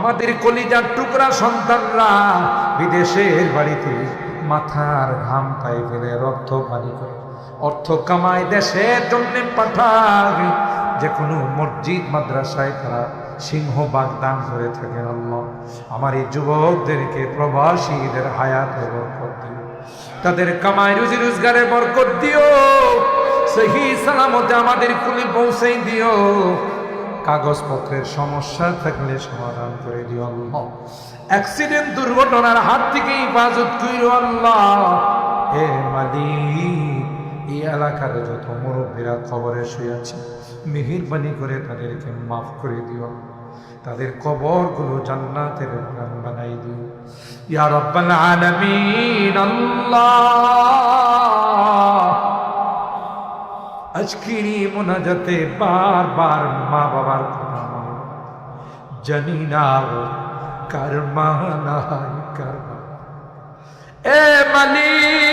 আমাদের কলিজার টুকরা সন্তানরা বিদেশের বাড়িতে মাথার ঘাম পায়ে ফেলে রক্ত পানি করে অর্থ কামায় দেশের জন্য পাঠায়, যে কোনো মসজিদ মাদ্রাসায় তারা সিংহভাগ দান করে থাকেন। আল্লাহ আমার এই যুবকদেরকে প্রবাসীদের হায়াতে বরকত দিও, তাদের কামাই রুজি রোজগারে বরকত দিও, সহি সালামতে আমাদের কুলে পৌঁছাই দিও, কাগজপত্রের সমস্যা থাকলে সমাধান করে দিও আল্লাহ, অ্যাক্সিডেন্ট দুর্ঘটনার হাত থেকে হেফাজত কইরো আল্লাহ। হে মালিক, এই এলাকার যত মুরব্বীরা কবরে শুয়ে আছে মেহেরবানি করে তাদেরকে মাফ করে দিও, তাদের কবরগুলো জান্নাতের বাগান বানাই দিও ইয়া রাব্বাল আলামিন। আল্লাহ আজকের এই মোনাজাতে বারবার মা বাবার কথা মনে পড়ে, জানি না কার মা নাই কার বাবা। এ মালিক